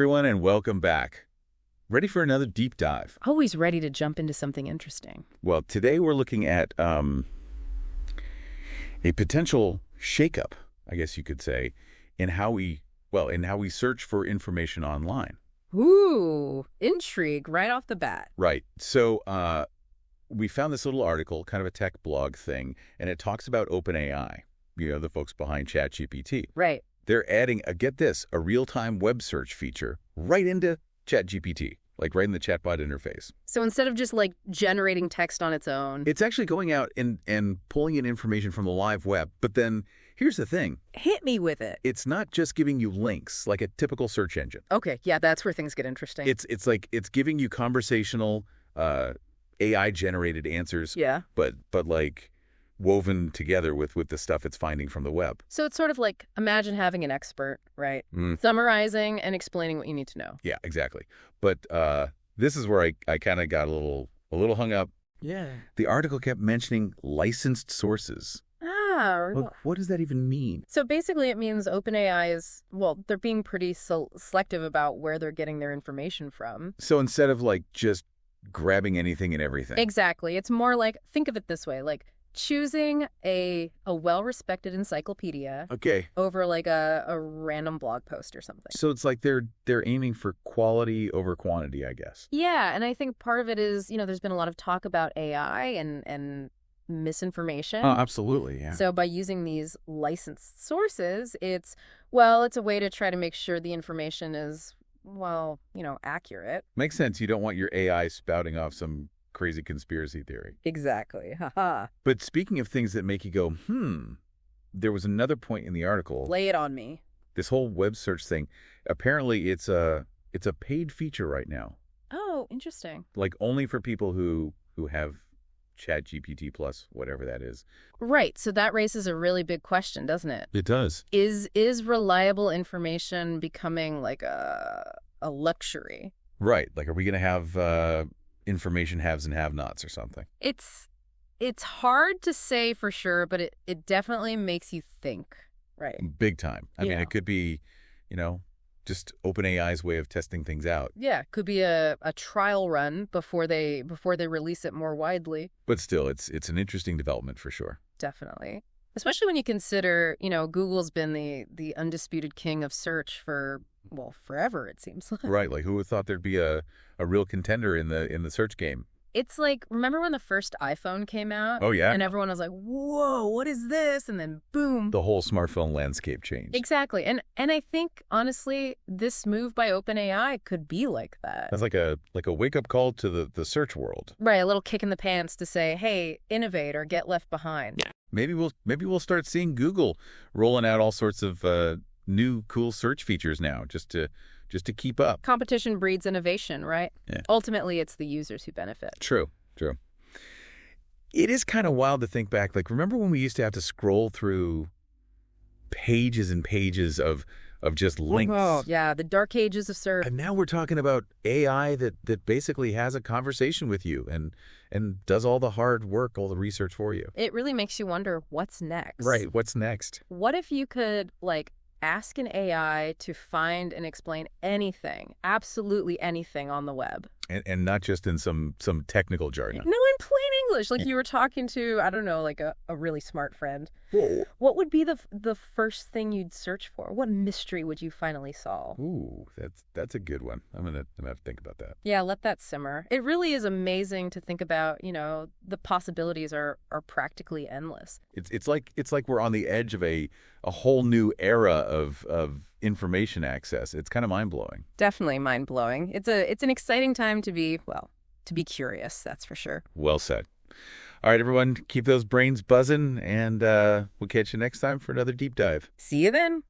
everyone, and welcome back. Ready for another deep dive? Always ready to jump into something interesting. Well, today we're looking at a potential shakeup, I guess you could say, in how we search for information online. Ooh, intrigue right off the bat. Right. So we found this little article, kind of a tech blog thing, and it talks about OpenAI, the folks behind ChatGPT. Right. They're adding, get this, a real-time web search feature right into ChatGPT, like right in the chatbot interface. So instead of just like generating text on its own, It's actually going out and pulling in information from the live web. But then here's the thing. hit me with it. It's not just giving you links like a typical search engine. Okay, yeah, that's where things get interesting. It's like it's giving you conversational AI-generated answers, Yeah. but like woven together with the stuff it's finding from the web. So it's sort of like imagine having an expert, right? Summarizing and explaining what you need to know. Yeah, exactly. But this is where I kind of got a little hung up. Yeah. The article kept mentioning licensed sources. Look, what does that even mean? So basically it means OpenAI is, well, they're being pretty selective about where they're getting their information from. So instead of like just grabbing anything and everything. Exactly. It's more like, think of it this way, like choosing a well-respected encyclopedia Okay. over like a random blog post or something. So it's like they're aiming for quality over quantity, I guess. Yeah, and I think part of it is, there's been a lot of talk about AI and misinformation. Oh, absolutely, yeah. So by using these licensed sources, it's a way to try to make sure the information is, accurate. Makes sense. You don't want your AI spouting off some crazy conspiracy theory. Exactly. Haha. But speaking of things that make you go, there was another point in the article. Lay it on me. This whole web search thing, apparently it's a paid feature right now. Oh, interesting. Like only for people who have ChatGPT plus, whatever that is. Right. So that raises a really big question, doesn't it? It does. Is reliable information becoming like a luxury? Right. Like, are we going to have information haves and have-nots or something? It's hard to say for sure, but it definitely makes you think, right? Big time. I mean, Yeah. it could be, just OpenAI's way of testing things out. Yeah, could be a trial run before they release it more widely. But still, it's an interesting development for sure. Definitely. Especially when you consider, Google's been the undisputed king of search for, forever, it seems like. Right. Like, who would have thought there'd be a real contender in the search game? It's like, remember when the first iPhone came out? Oh, yeah. And everyone was like, whoa, what is this? And then boom. The whole smartphone landscape changed. Exactly. And I think, honestly, this move by OpenAI could be like that. That's like a wake-up call to the search world. Right, a little kick in the pants to say, hey, innovate or get left behind. Yeah. Maybe we'll start seeing Google rolling out all sorts of new cool search features now just to keep up. Competition breeds innovation, right? Yeah. Ultimately, it's the users who benefit. True. It is kind of wild to think back. Like, remember when we used to have to scroll through pages and pages of just links? Oh, yeah, the dark ages of search. And now we're talking about AI that basically has a conversation with you and does all the hard work, all the research for you. It really makes you wonder, what's next? Right. What's next? What if you could, ask an AI to find and explain anything, absolutely anything on the web? And not just in some technical jargon. No, in plain English. Like you were talking to, I don't know, like a really smart friend. What would be the first thing you'd search for? What mystery would you finally solve? Ooh, that's a good one. I'm gonna have to think about that. Yeah, let that simmer. It really is amazing to think about, the possibilities are practically endless. It's like we're on the edge of a whole new era of information access. It's kind of mind-blowing. Definitely mind-blowing. It's an exciting time to be curious, that's for sure. Well said. All right, everyone, keep those brains buzzing, and we'll catch you next time for another deep dive. See you then.